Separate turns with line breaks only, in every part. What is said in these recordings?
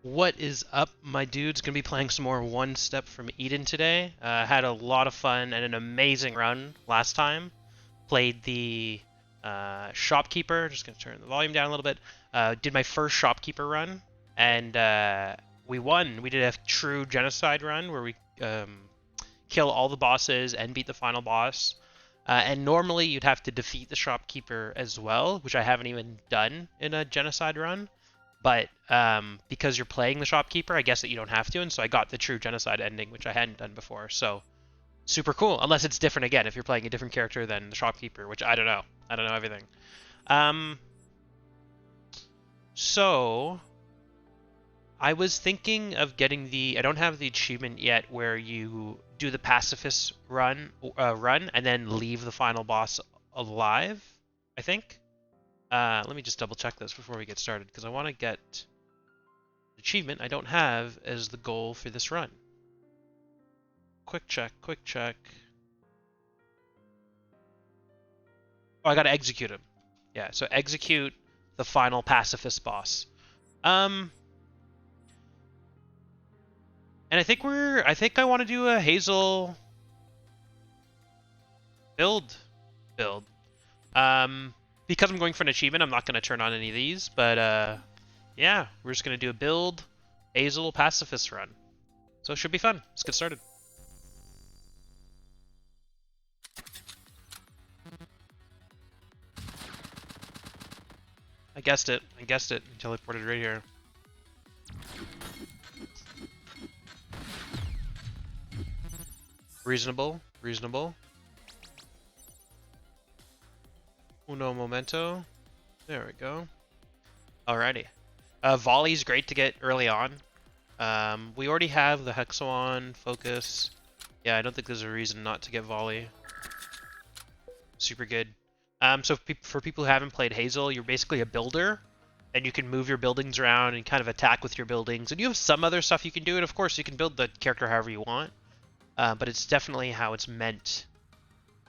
What is up, my dudes? Gonna be playing some more One Step from Eden today. Had a lot of fun and an amazing run last time. Played the shopkeeper. Just gonna turn the volume down a little bit. Did my first shopkeeper run, and we won. We did a true genocide run where we kill all the bosses and beat the final boss. And normally you'd have to defeat the shopkeeper as well, which I haven't even done in a genocide run. But because you're playing the shopkeeper, I guess that you don't have to, and so I got the true genocide ending, which I hadn't done before. So super cool, unless it's different again. If you're playing a different character than the shopkeeper, which I don't know. I don't know everything. Um, so I was thinking of getting the. I don't have the achievement yet where you do the pacifist run, and then leave the final boss alive. I think. Let me just double check this before we get started, because I want to get the achievement I don't have as the goal for this run. Quick check, quick check. Oh, I gotta execute him. Yeah, so execute the final pacifist boss. And I think I want to do a Hazel build. Because I'm going for an achievement, I'm not going to turn on any of these, but yeah, we're just going to do a build Hazel pacifist run. So it should be fun. Let's get started. I guessed it. I guessed it. Teleported right here. Reasonable. Reasonable. Uno momento. There we go. Alrighty. Volley's great to get early on. We already have the Hexagon, Focus. Yeah, I don't think there's a reason not to get Volley. Super good. So for people who haven't played Hazel, you're basically a builder, and you can move your buildings around and kind of attack with your buildings. And you have some other stuff you can do, and of course you can build the character however you want. But it's definitely how it's meant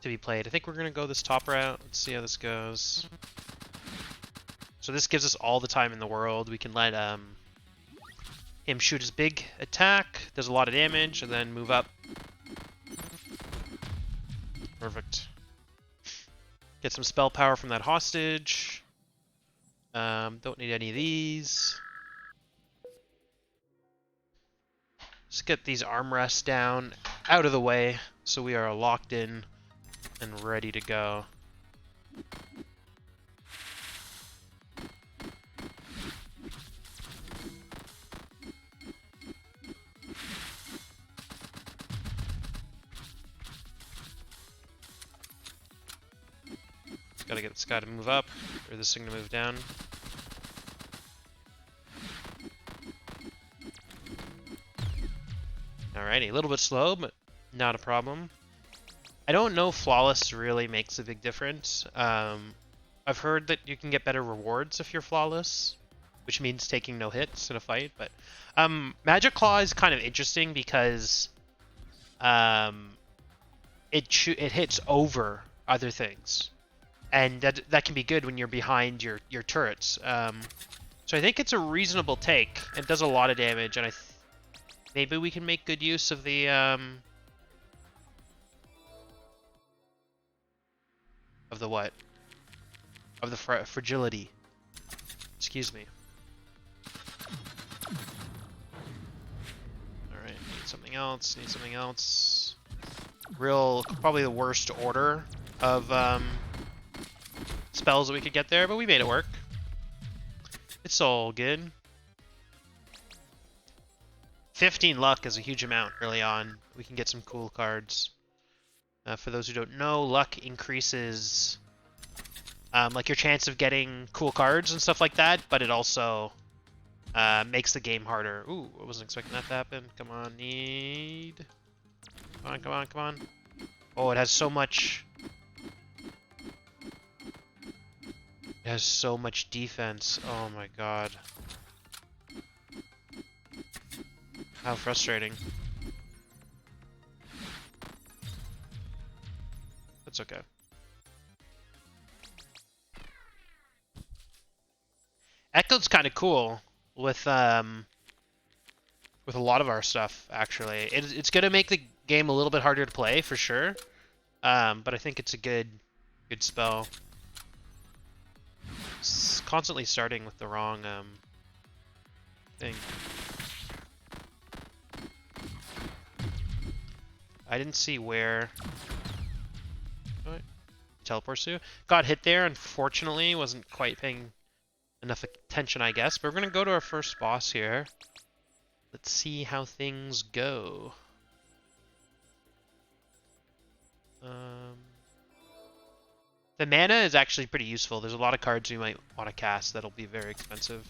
to be played. I think we're going to go this top route. Let's see how this goes. So this gives us all the time in the world. We can let him shoot his big attack. Does a lot of damage, and then move up. Perfect. Get some spell power from that hostage. Don't need any of these. Let's get these armrests down, out of the way, so we are locked in and ready to go. Gotta get this guy to move up, or this thing to move down. Alrighty, a little bit slow, but not a problem. I don't know if Flawless really makes a big difference. I've heard that you can get better rewards if you're Flawless, which means taking no hits in a fight, but Magic Claw is kind of interesting because it hits over other things. And that can be good when you're behind your turrets. So I think it's a reasonable take. It does a lot of damage, and maybe we can make good use of the what? Of the fragility. Excuse me. All right, need something else. Need something else. Probably the worst order of spells that we could get there, but we made it work. It's all good. 15 luck is a huge amount early on. We can get some cool cards. For those who don't know, luck increases like your chance of getting cool cards and stuff like that, but it also makes the game harder. Ooh, I wasn't expecting that to happen. Come on, need. Come on, come on, come on. Oh, it has so much. It has so much defense. Oh my god. How frustrating. That's okay. Echo's kind of cool with with a lot of our stuff, actually. It's going to make the game a little bit harder to play, for sure. But I think it's a good spell. It's constantly starting with the wrong thing. I didn't see where... What? Teleports to. Got hit there, unfortunately. Wasn't quite paying enough attention, I guess. But we're going to go to our first boss here. Let's see how things go. The mana is actually pretty useful. There's a lot of cards you might want to cast that'll be very expensive.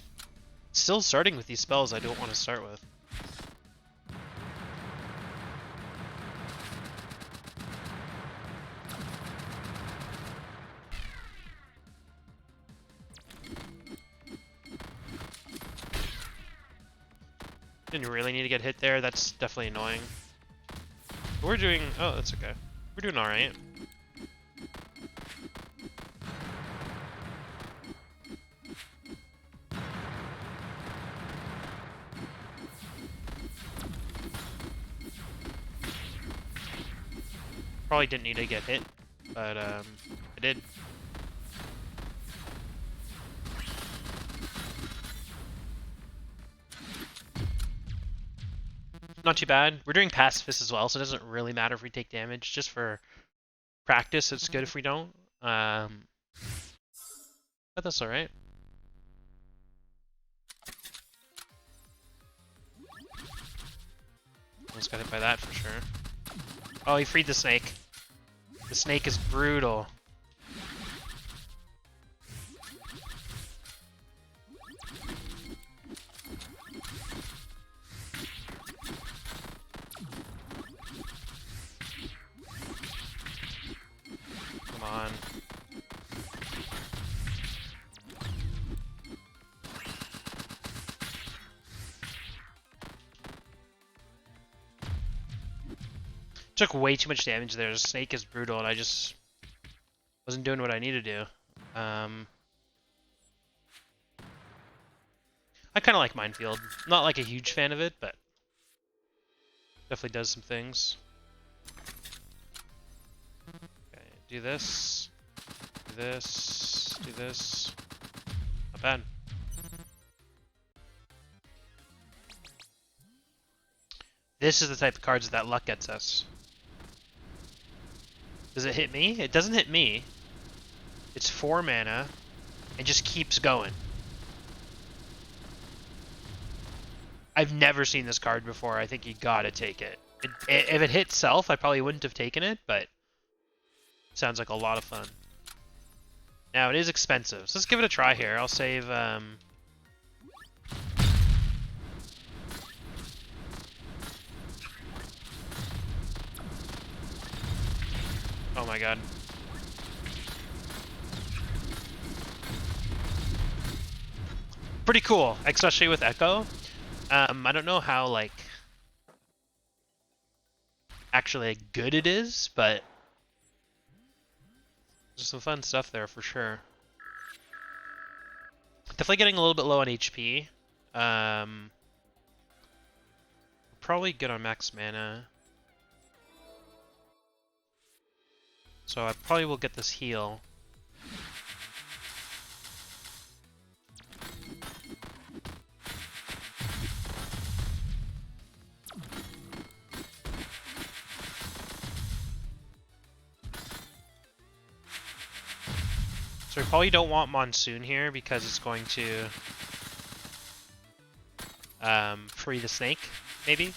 Still starting with these spells I don't want to start with. Didn't really need to get hit there. That's definitely annoying. We're doing... Oh, that's okay. We're doing alright. Probably didn't need to get hit, but I did. Not too bad. We're doing pacifist as well, so it doesn't really matter if we take damage. Just for practice, it's good if we don't. But that's alright. Almost got hit by that for sure. Oh, he freed the snake. The snake is brutal. Come on. Took way too much damage there. The snake is brutal, and I just wasn't doing what I need to do. I kind of like Minefield. Not like a huge fan of it, but definitely does some things. Okay, do this. Do this. Do this. Not bad. This is the type of cards that luck gets us. Does it hit me? It doesn't hit me. It's 4 mana and just keeps going. I've never seen this card before. I think you gotta take it. If it hit self, I probably wouldn't have taken it, but it sounds like a lot of fun. Now, it is expensive, so let's give it a try here. I'll save... Oh my god. Pretty cool, especially with Echo. I don't know how, like, actually good it is, but there's some fun stuff there for sure. Definitely getting a little bit low on HP. Probably good on max mana. So I probably will get this heal. So we probably don't want Monsoon here because it's going to free the snake, maybe?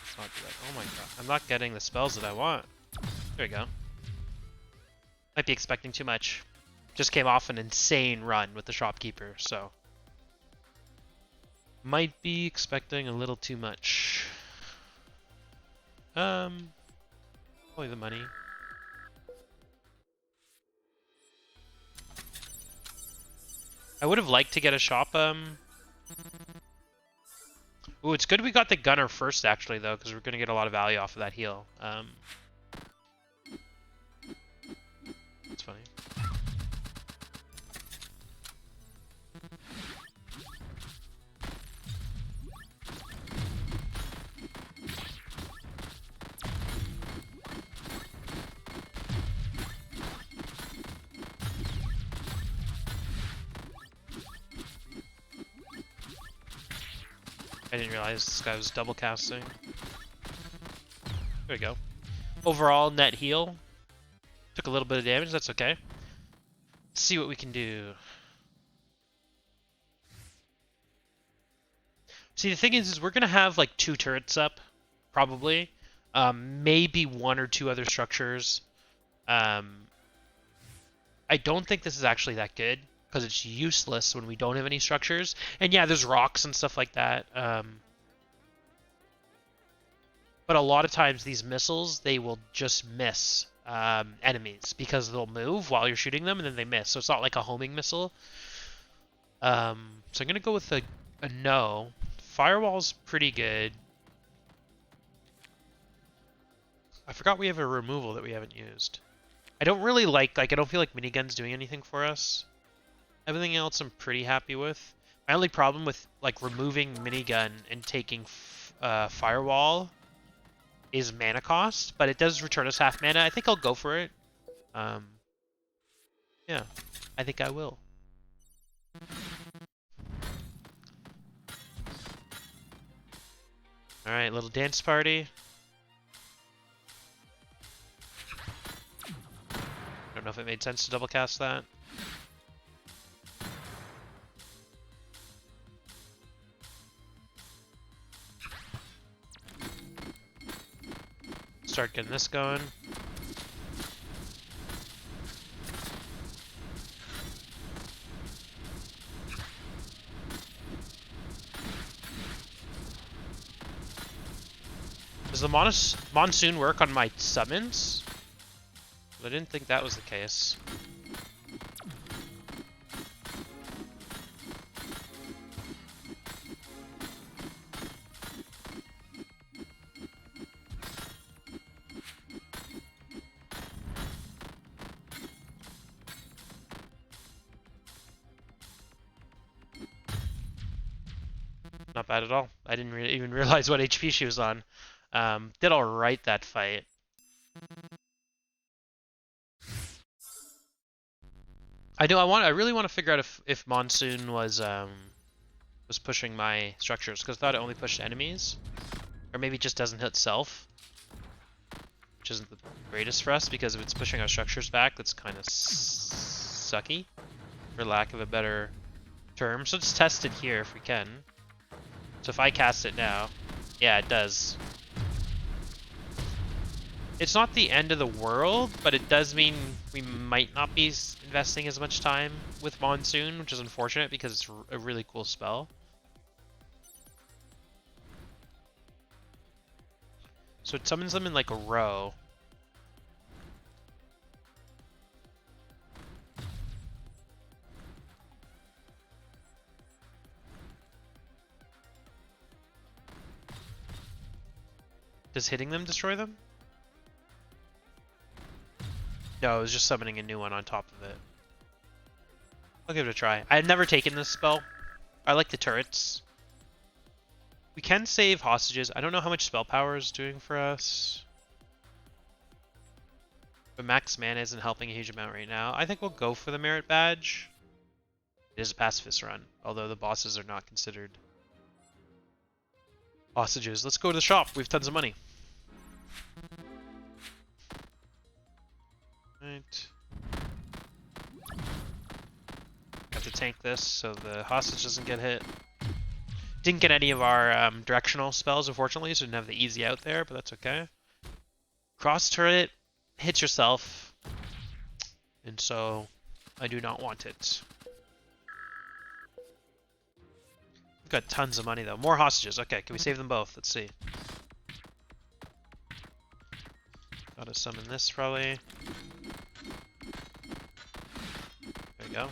Let's not do that. Oh my god. I'm not getting the spells that I want. There we go. Might be expecting too much. Just came off an insane run with the shopkeeper, so might be expecting a little too much. Probably the money. I would have liked to get a shop. Ooh, it's good we got the gunner first, actually, though, because we're going to get a lot of value off of that heal. It's funny. I didn't realize this guy was double casting. There we go. Overall, net heal. Took a little bit of damage, that's okay. Let's see what we can do. See, the thing is we're going to have like 2 turrets up, probably. Maybe 1 or 2 other structures. I don't think this is actually that good, because it's useless when we don't have any structures. And yeah, there's rocks and stuff like that. But a lot of times these missiles, they will just miss enemies, because they'll move while you're shooting them and then they miss. So it's not like a homing missile. So I'm going to go with a no. Firewall's pretty good. I forgot we have a removal that we haven't used. I don't really like I don't feel like minigun's doing anything for us. Everything else I'm pretty happy with. My only problem with like removing minigun and taking firewall is mana cost, but it does return us half mana. I think I'll go for it. Yeah, I think I will. Alright, little dance party. I don't know if it made sense to double cast that. Start getting this going. Does the monsoon work on my summons? I didn't think that was the case. Not bad at all. I didn't even realize what HP she was on. Did all right that fight. I really want to figure out if Monsoon was pushing my structures, because I thought it only pushed enemies, or maybe it just doesn't hit self, which isn't the greatest for us, because if it's pushing our structures back, that's kind of sucky, for lack of a better term. So let's test it here if we can. So if I cast it now, yeah, it does. It's not the end of the world, but it does mean we might not be investing as much time with Monsoon, which is unfortunate because it's a really cool spell. So it summons them in like a row. Does hitting them destroy them? No, it was just summoning a new one on top of it. I'll give it a try. I've never taken this spell. I like the turrets. We can save hostages. I don't know how much spell power is doing for us. But max mana isn't helping a huge amount right now. I think we'll go for the merit badge. It is a pacifist run, although the bosses are not considered hostages. Let's go to the shop. We have tons of money. Right. Have to tank this so the hostage doesn't get hit. Didn't get any of our directional spells, unfortunately, so didn't have the easy out there, but that's okay. Cross turret hits yourself, and so I do not want it. We've got tons of money, though. More hostages. Okay, can we save them both? Let's see. Gotta summon this, probably. There we go.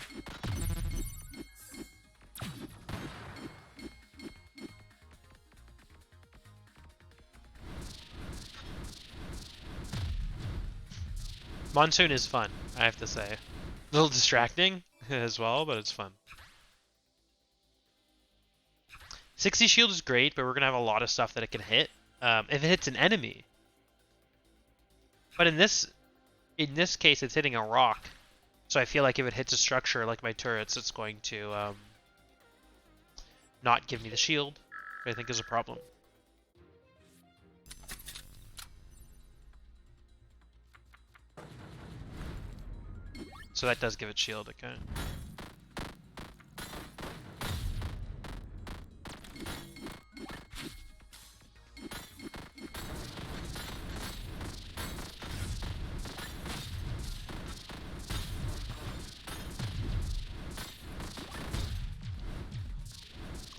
Monsoon is fun, I have to say. A little distracting as well, but it's fun. 60 shield is great, but we're going to have a lot of stuff that it can hit. If it hits an enemy. But in this case, it's hitting a rock. So I feel like if it hits a structure like my turrets, it's going to not give me the shield. I think is a problem. So that does give it shield, okay.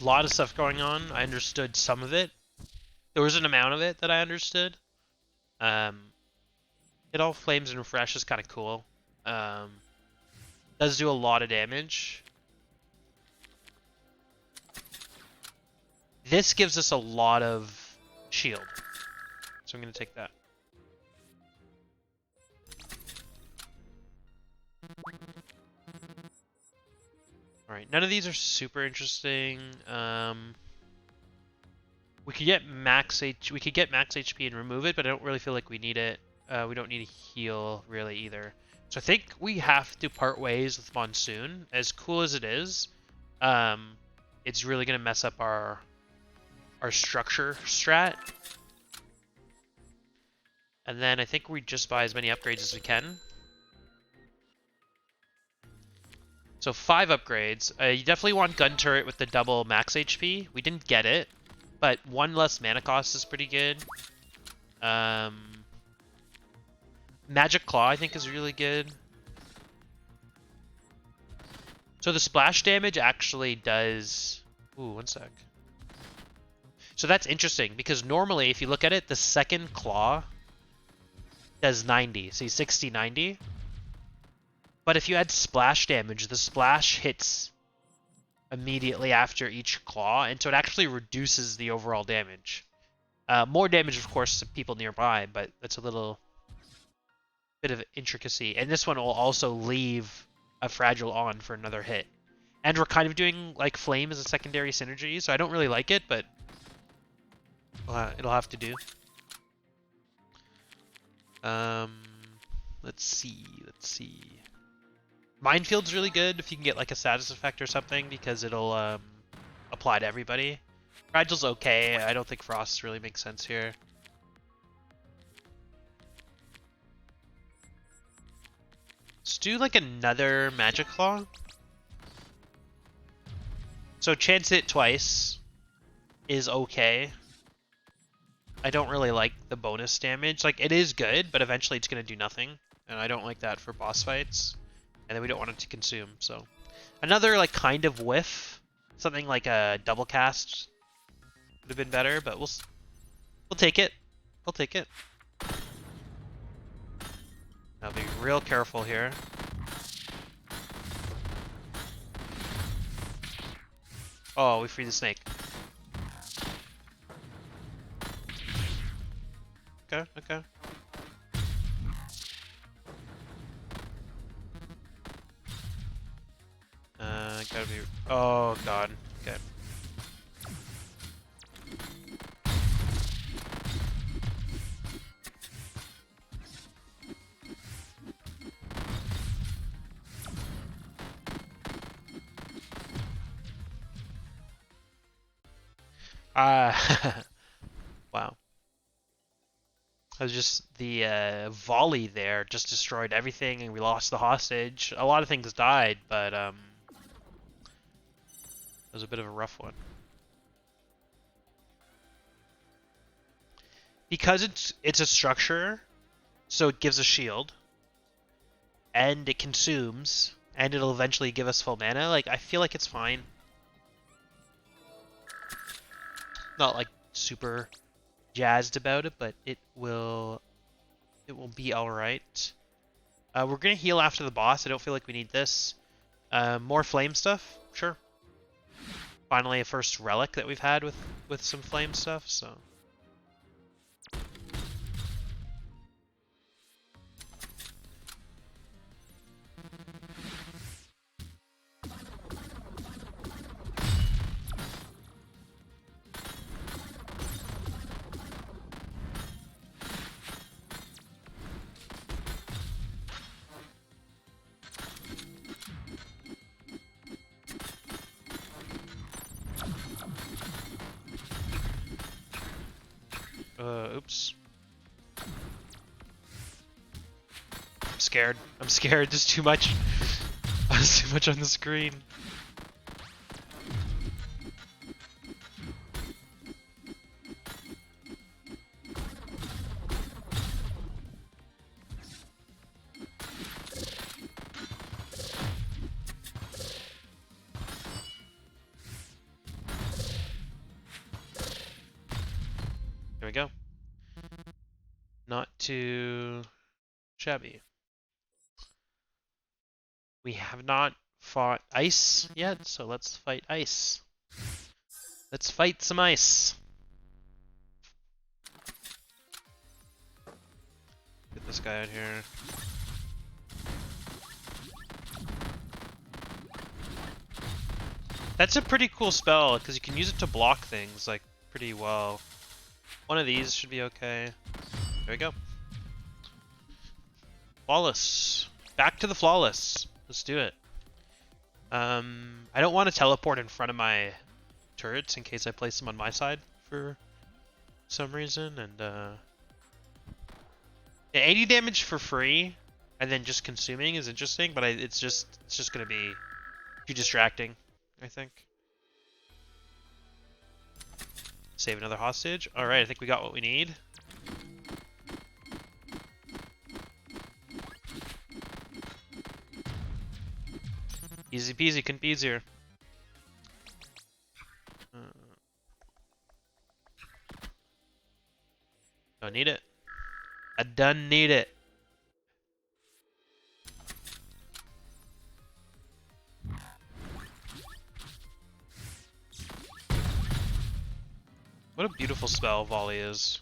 A lot of stuff going on. I understood some of it. There was an amount of it that I understood. It all flames and refresh is kind of cool. Does do a lot of damage. This gives us a lot of shield. So I'm going to take that. Alright, none of these are super interesting. We could get max HP and remove it, but I don't really feel like we need it. We don't need a heal really either. So I think we have to part ways with Monsoon. As cool as it is, it's really going to mess up our structure strat. And then I think we just buy as many upgrades as we can. So 5 upgrades. You definitely want Gun Turret with the double max HP. We didn't get it, but 1 less mana cost is pretty good. Magic Claw, I think, is really good. So the splash damage actually does... Ooh, one sec. So that's interesting, because normally, if you look at it, the second Claw does 90. See, 60, 90. But if you add splash damage, the splash hits immediately after each Claw, and so it actually reduces the overall damage. More damage, of course, to people nearby, but that's a little bit of intricacy. And this one will also leave a fragile on for another hit. And we're kind of doing like flame as a secondary synergy, so I don't really like it, but it'll have to do. Let's see. Minefield's really good if you can get like a status effect or something, because it'll apply to everybody. Fragile's okay. I don't think Frost really makes sense here. Let's do like another Magic Claw. So chance hit twice is okay. I don't really like the bonus damage. Like, it is good, but eventually it's going to do nothing. And I don't like that for boss fights. And then we don't want it to consume, so. Another, like, kind of whiff. Something like a double cast would have been better, but we'll take it. We'll take it. I'll be real careful here. Oh, we freed the snake. Okay, okay. Gotta be... Oh, God. Okay. Wow. It was just the volley there just destroyed everything, and we lost the hostage. A lot of things died, but it was a bit of a rough one. Because it's a structure, so it gives a shield, and it consumes, and it'll eventually give us full mana. Like, I feel like it's fine. Not like super jazzed about it, but it will be all right. We're gonna heal after the boss. I don't feel like we need this. More flame stuff, sure. Finally, a first relic that we've had with some flame stuff. So. Oops. I'm scared. I'm scared. There's too much. There's too much on the screen. There we go. Not too shabby. We have not fought ice yet, so let's fight ice. Let's fight some ice. Get this guy out here. That's a pretty cool spell, because you can use it to block things, like, pretty well. One of these should be okay. There we go. Flawless. Back to the flawless. Let's do it. I don't want to teleport in front of my turrets in case I place them on my side for some reason, and yeah, 80 damage for free and then just consuming is interesting, but it's just gonna be too distracting, I think. Save another hostage. All right, I think we got what we need. Easy peasy, couldn't be easier. Don't need it. I done need it. What a beautiful spell volley is.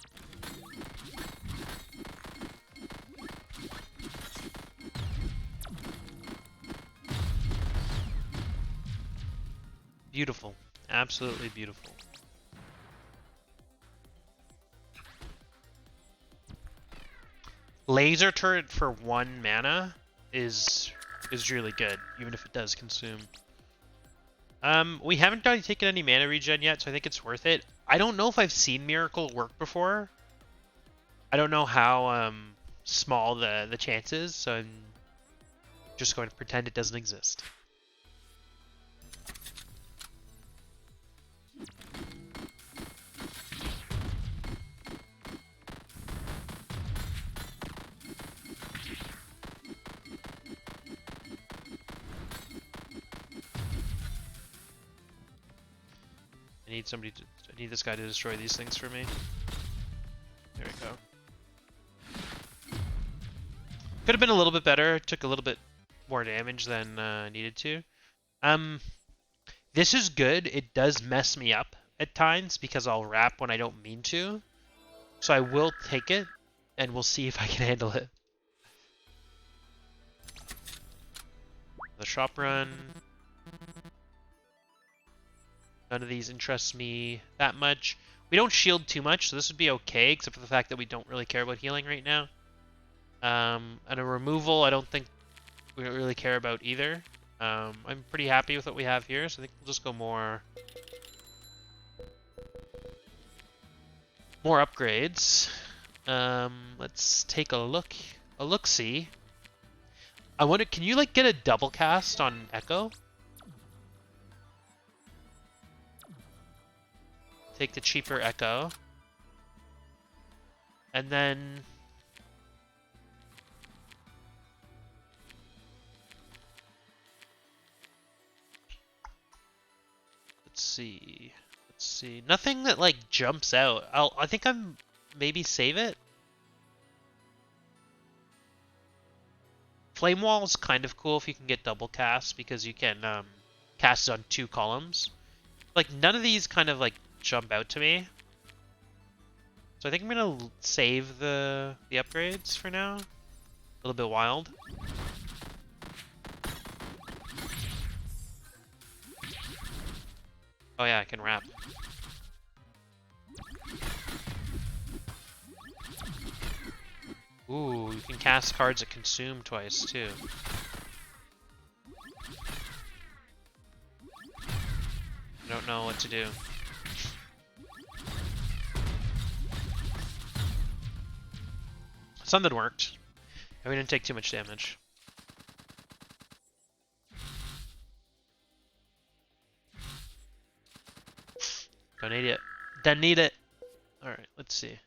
Beautiful. Absolutely beautiful. Laser turret for 1 mana is really good, even if it does consume. We haven't taken any mana regen yet, so I think it's worth it. I don't know if I've seen Miracle work before. I don't know how small the chance is, so I'm just going to pretend it doesn't exist. I need this guy to destroy these things for me. There we go. Could have been a little bit better. Took a little bit more damage than needed to. This is good. It does mess me up at times because I'll wrap when I don't mean to. So I will take it, and we'll see if I can handle it. The shop run. None of these interests me that much. We don't shield too much, so this would be okay, except for the fact that we don't really care about healing right now. And a removal, I don't think we don't really care about either. I'm pretty happy with what we have here, so I think we'll just go more upgrades. Let's take a look-see. I wonder, can you like get a double cast on Echo? Take the cheaper Echo. And then let's see. Nothing that like jumps out. I think I'm maybe save it. Flame Wall is kind of cool if you can get double cast because you can cast it on 2 columns. Like none of these kind of like jump out to me. So I think I'm gonna save the upgrades for now. A little bit wild. Oh yeah, I can wrap. Ooh, you can cast cards that consume twice too. I don't know what to do. something worked. And we didn't take too much damage. Don't need it. Don't need it. Alright, let's see.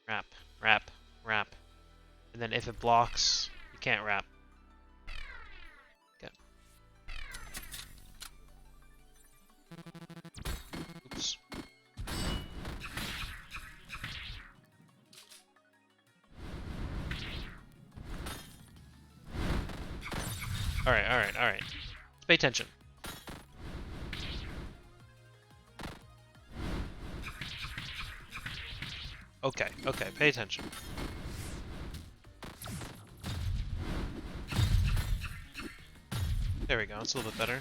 Wrap, wrap, wrap. And then if it blocks, you can't wrap. Okay. Oops. Alright, alright, alright. Let's pay attention. Okay, okay, pay attention. There we go, it's a little bit better.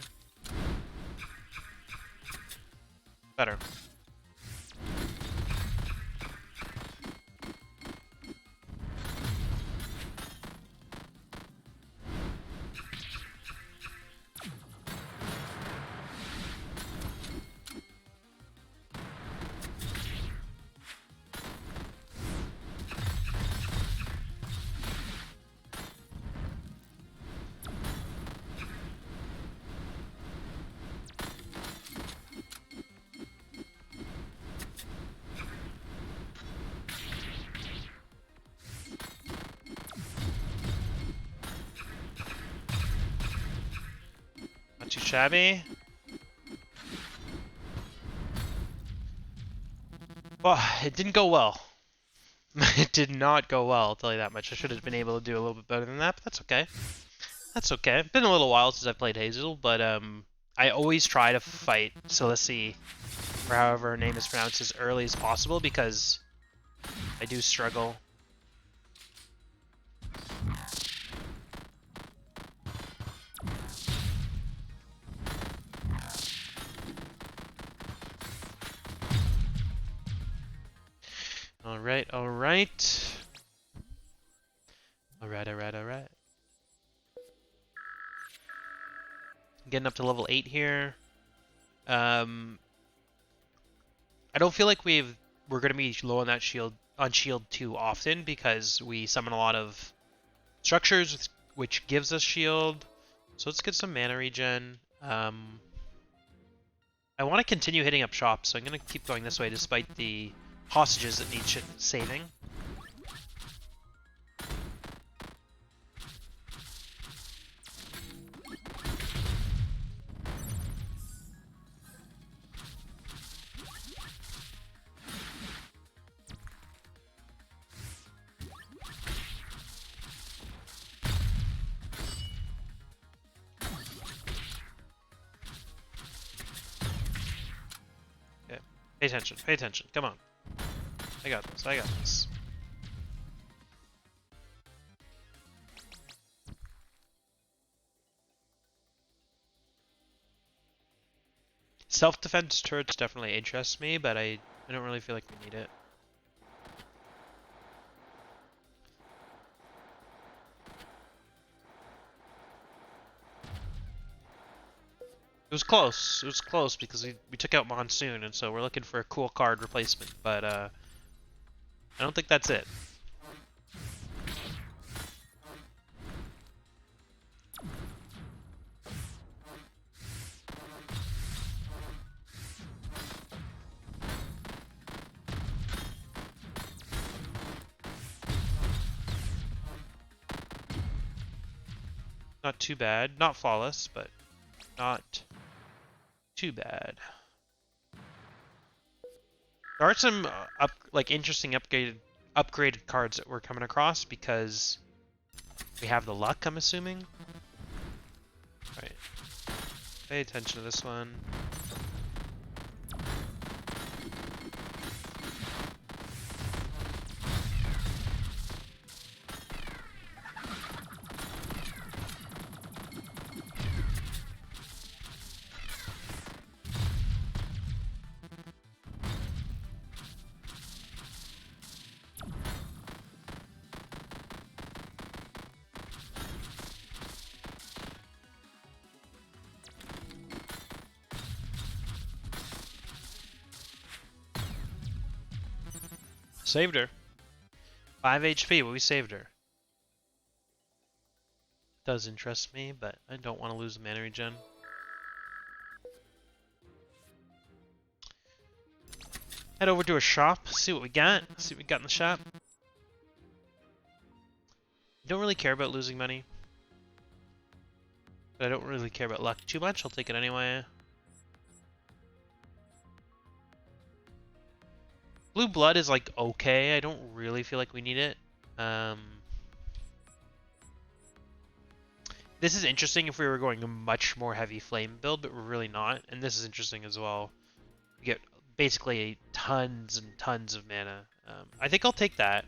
Better. Not too shabby. Well, it didn't go well. It did not go well, I'll tell you that much. I should have been able to do a little bit better than that, but that's okay. That's okay. It's been a little while since I've played Hazel, but I always try to fight Cilici, or however her name is pronounced, as early as possible because I do struggle. Alright, alright. Alright, alright, alright. Getting up to level 8 here. I don't feel like we're gonna be low on that shield too often because we summon a lot of structures which gives us shield. So let's get some mana regen. I want to continue hitting up shops, so I'm gonna keep going this way despite the hostages that need saving. Okay, pay attention, come on. I got this, I got this. Self-defense turrets definitely interest me, but I don't really feel like we need it. It was close because we took out Monsoon, and so we're looking for a cool card replacement, but I don't think that's it. Not too bad. Not flawless, but not too bad. There are some interesting upgraded cards that we're coming across because we have the luck, I'm assuming. Alright. Pay attention to this one. Saved her. 5 HP, but we saved her. Does interest me, but I don't want to lose the mana regen. Head over to a shop, see what we got. See what we got in the shop. Don't really care about losing money. But I don't really care about luck too much. I'll take it anyway. Blue blood is like okay. I don't really feel like we need it. This is interesting if we were going a much more heavy flame build, but we're really not. And this is interesting as well. We get basically tons and tons of mana. I think I'll take that.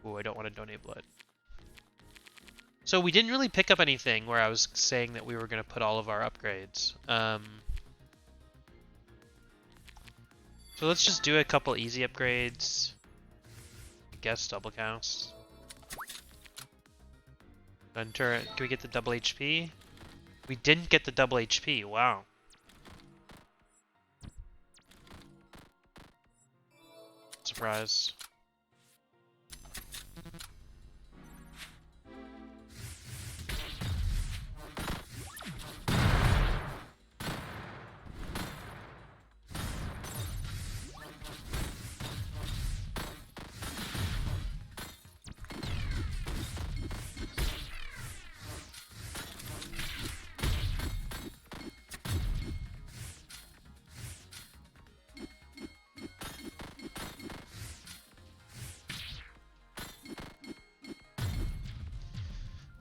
Ooh, I don't want to donate blood. So we didn't really pick up anything where I was saying that we were going to put all of our upgrades. So let's just do a couple easy upgrades. I guess double cast. Gun turret. Can we get the double HP? We didn't get the double HP. Wow. Surprise.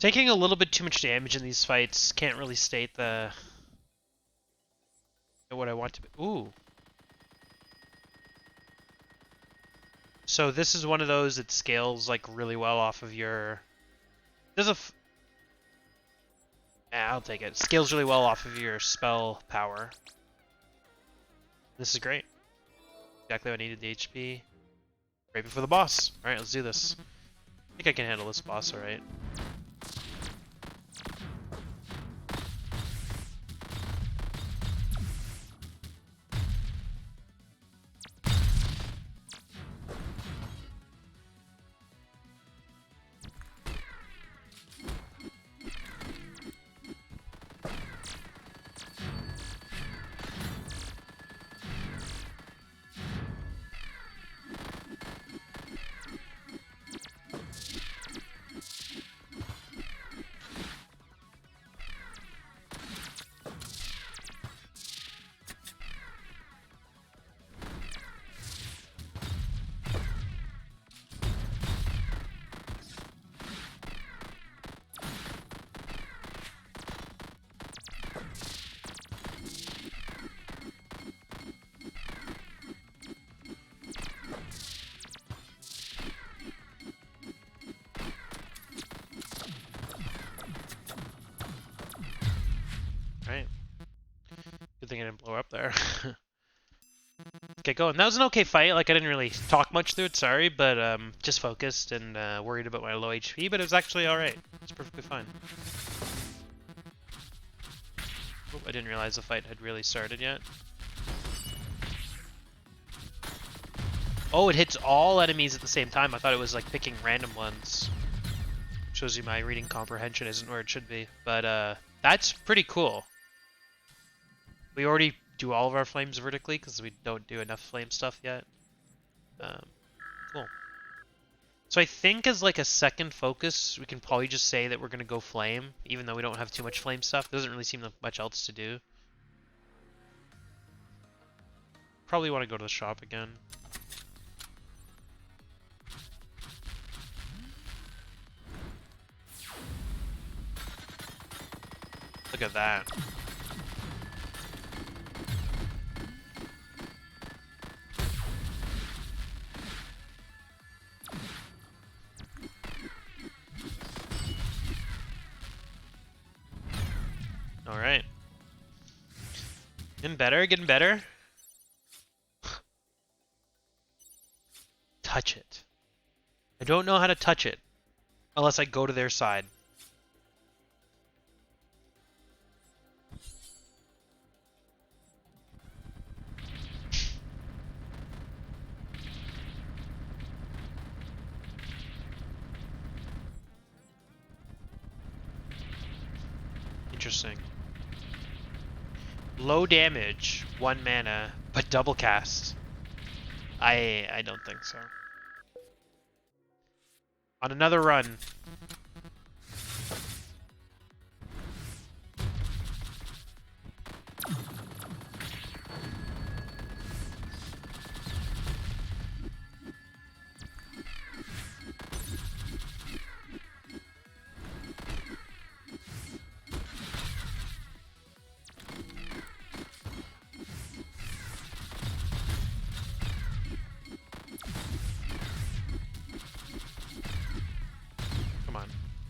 Taking a little bit too much damage in these fights. Can't really state what I want to be. Ooh. So this is one of those that scales like really well off of your. There's a. Yeah, I'll take it. Scales really well off of your spell power. This is great. Exactly what I needed. The HP. Right before the boss. All right, let's do this. I think I can handle this boss. All right. Right. Good thing I didn't blow up there. Get going. That was an okay fight. Like, I didn't really talk much through it, sorry, but just focused and worried about my low HP, but it was actually alright. It's perfectly fine. Oh, I didn't realize the fight had really started yet. Oh, it hits all enemies at the same time. I thought it was like picking random ones. Shows you my reading comprehension isn't where it should be. But that's pretty cool. We already do all of our flames vertically because we don't do enough flame stuff yet. Cool. So I think as like a second focus, we can probably just say that we're going to go flame, even though we don't have too much flame stuff. There doesn't really seem much else to do. Probably want to go to the shop again. Look at that. Alright. Getting better, getting better. Touch it. I don't know how to touch it unless I go to their side. Interesting. Low damage, 1 mana, but double cast. I don't think so. On another run.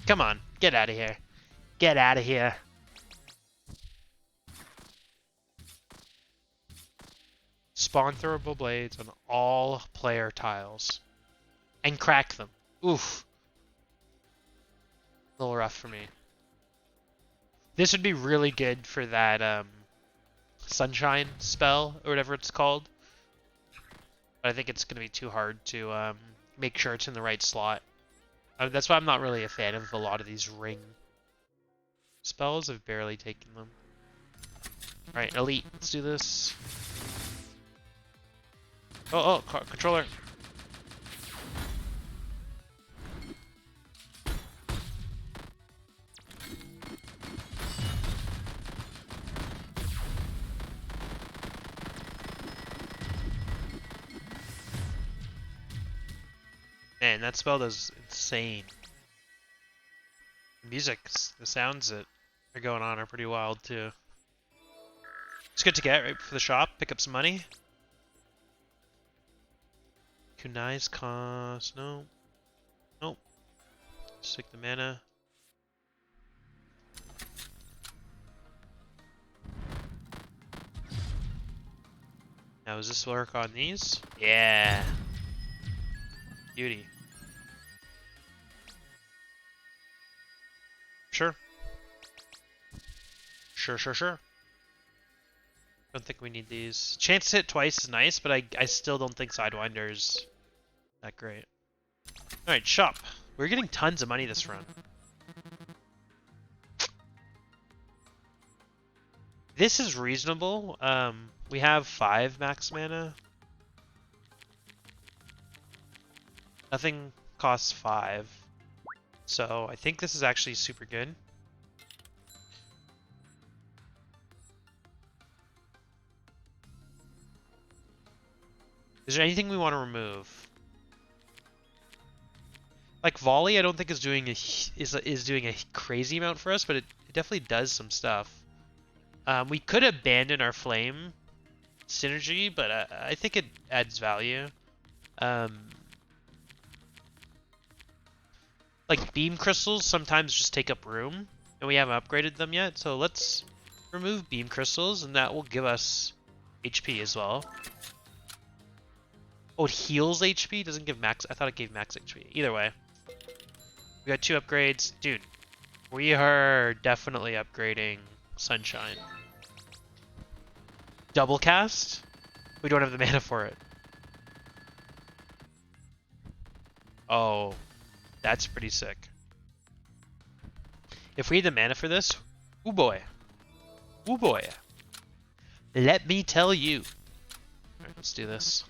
Come on, get out of here. Get out of here. Spawn throwable blades on all player tiles. And crack them. Oof. A little rough for me. This would be really good for that sunshine spell, or whatever it's called. But I think it's going to be too hard to make sure it's in the right slot. That's why I'm not really a fan of a lot of these ring spells. I've barely taken them. Alright, elite. Let's do this. Oh, controller. Man, that spell does insane. The music, the sounds that are going on are pretty wild too. It's good to get right for the shop, pick up some money. Kunai's cost, no. Nope. Stick the mana. Now, does this work on these? Yeah. Beauty. Sure. Sure. Don't think we need these. Chance to hit twice is nice, but I still don't think Sidewinder's that great. Alright, shop. We're getting tons of money this run. This is reasonable. We have 5 max mana. Nothing costs 5. So I think this is actually super good. Is there anything we want to remove? Like volley, I don't think is doing a crazy amount for us, but it definitely does some stuff. We could abandon our flame synergy, but I think it adds value. Like beam crystals sometimes just take up room, and we haven't upgraded them yet. So let's remove beam crystals, and that will give us HP as well. Oh, it heals HP? Doesn't give max. I thought it gave max HP. Either way. We got 2 upgrades. Dude, we are definitely upgrading Sunshine. Double cast? We don't have the mana for it. Oh, that's pretty sick. If we had the mana for this, ooh boy. Ooh boy. Let me tell you. Alright, let's do this.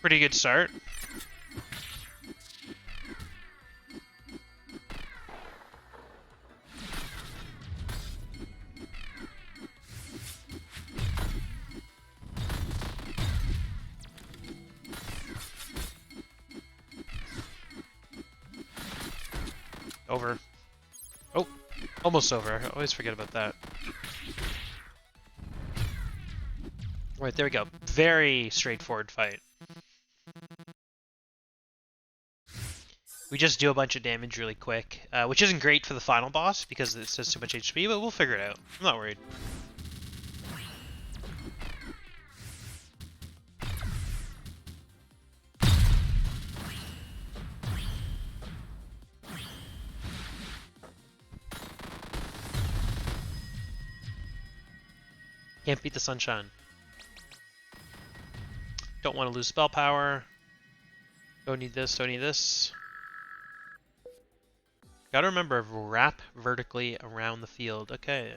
Pretty good start. Over. Oh, almost over. I always forget about that. Right, there we go. Very straightforward fight. We just do a bunch of damage really quick, which isn't great for the final boss because it says too much HP, but we'll figure it out. I'm not worried. Can't beat the sunshine. Don't want to lose spell power. Don't need this, don't need this. Gotta remember, wrap vertically around the field. Okay.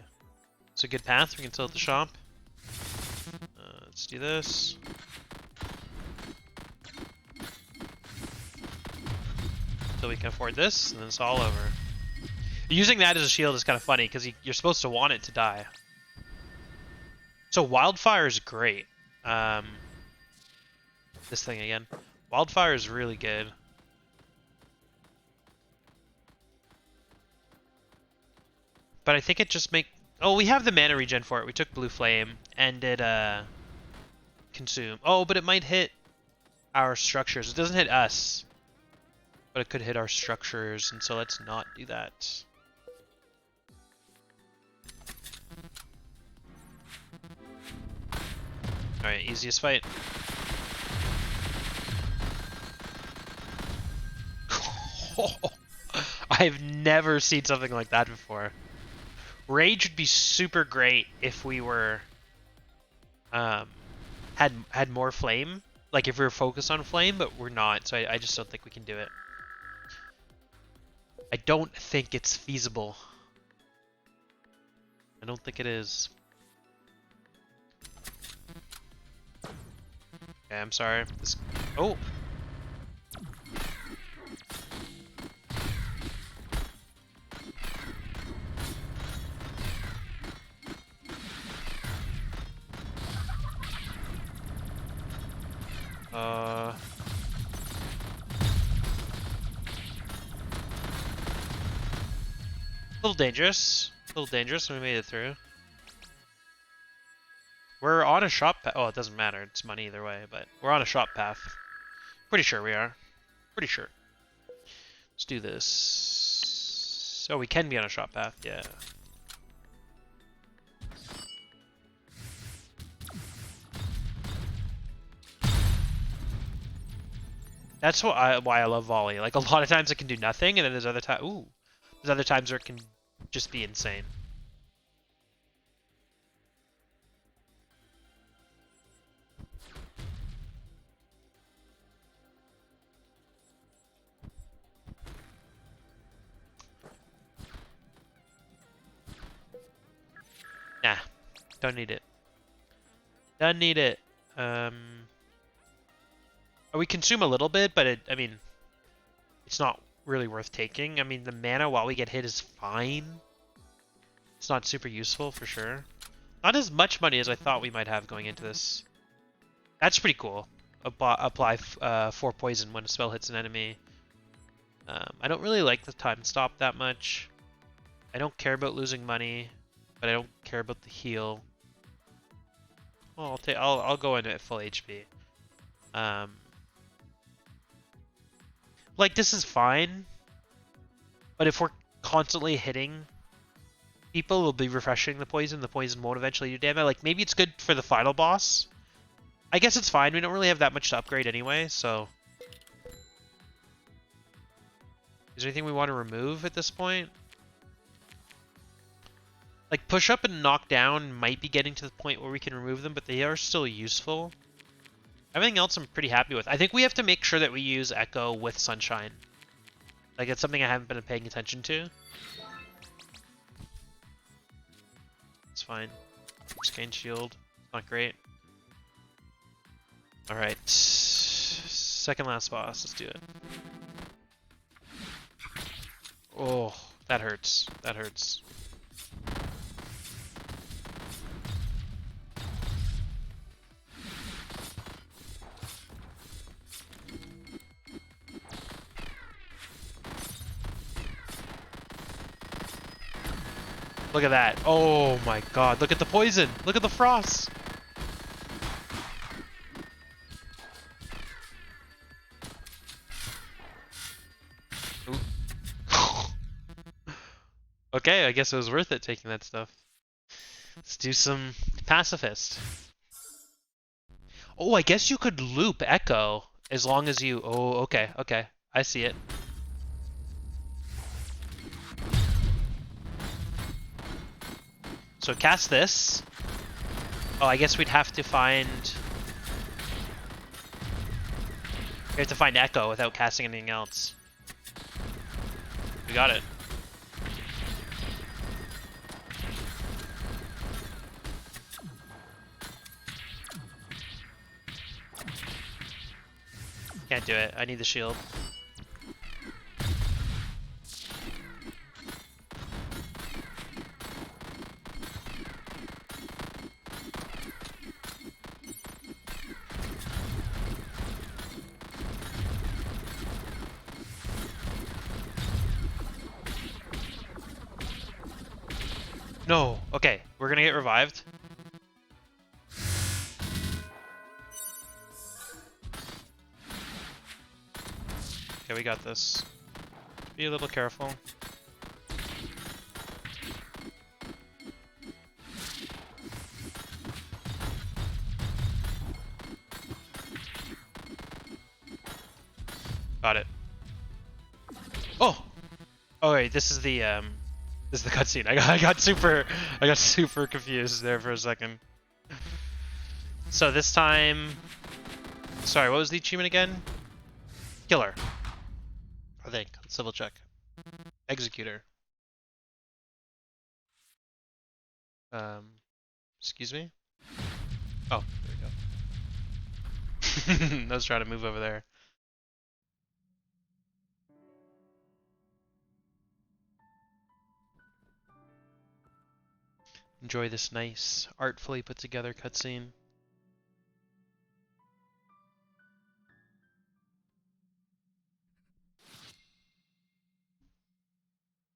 It's a good path. We can sell at the shop. Let's do this. So we can afford this, and then it's all over. Using that as a shield is kind of funny, because you're supposed to want it to die. So Wildfire is great. This thing again. Wildfire is really good. But I think it just Oh, we have the mana regen for it. We took Blue Flame, and it, consume. Oh, but it might hit our structures. It doesn't hit us. But it could hit our structures, and so let's not do that. Alright, easiest fight. I've never seen something like that before. Rage would be super great if we were had more flame. Like if we were focused on flame, but we're not, so I just don't think we can do it. I don't think it's feasible. I don't think it is. Okay, I'm sorry. Oh! A little dangerous. A little dangerous, we made it through. We're on a shop path. Oh, it doesn't matter. It's money either way, but we're on a shop path. Pretty sure we are. Pretty sure. Let's do this. Oh, we can be on a shop path, yeah. That's why I love volley. Like a lot of times it can do nothing, and then there's other times where it can just be insane. Nah, don't need it. Don't need it. We consume a little bit, but I mean, it's not really worth taking. I mean, the mana while we get hit is fine. It's not super useful for sure. Not as much money as I thought we might have going into this. That's pretty cool. Apply 4 poison when a spell hits an enemy. I don't really like the time stop that much. I don't care about losing money, but I don't care about the heal. Oh, I'll go into it full HP. Like, this is fine, but if we're constantly hitting people, we'll be refreshing the poison won't eventually do damage. Like, maybe it's good for the final boss. I guess it's fine, we don't really have that much to upgrade anyway, so... Is there anything we want to remove at this point? Like, push up and knock down might be getting to the point where we can remove them, but they are still useful. Everything else I'm pretty happy with. I think we have to make sure that we use Echo with Sunshine. Like, it's something I haven't been paying attention to. It's fine. Just gain shield. Not great. Alright. Second last boss. Let's do it. Oh, that hurts. That hurts. Look at that. Oh my god. Look at the poison. Look at the frost. Okay, I guess it was worth it taking that stuff. Let's do some pacifist. Oh, I guess you could loop Echo as long as you... Oh, okay, okay. I see it. So cast this. Oh, I guess we'd have to find... We have to find Echo without casting anything else. We got it. Can't do it. I need the shield. No. Okay, we're gonna get revived. Okay, we got this. Be a little careful. Got it. Oh! Oh wait, this is the cutscene. I got super confused there for a second. So this time, sorry, what was the achievement again? Killer. I think. Let's double check. Executor. Excuse me? Oh, there we go. I was trying to move over there. Enjoy this nice, artfully put together cutscene.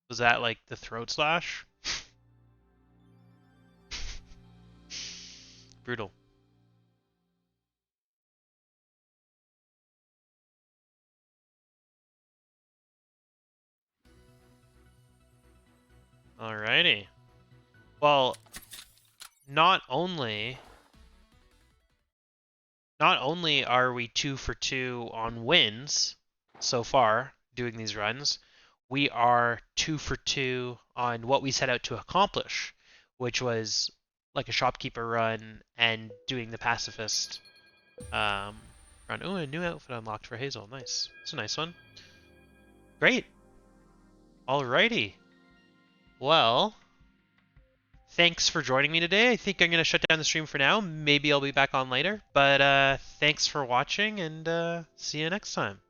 Was that like the throat slash? Brutal. Alrighty. Well, not only are we 2 for 2 on wins so far doing these runs, we are 2 for 2 on what we set out to accomplish, which was like a shopkeeper run and doing the pacifist run. Oh, a new outfit unlocked for Hazel. Nice. It's a nice one. Great. Alrighty. Well, thanks for joining me today. I think I'm going to shut down the stream for now. Maybe I'll be back on later. But thanks for watching, and see you next time.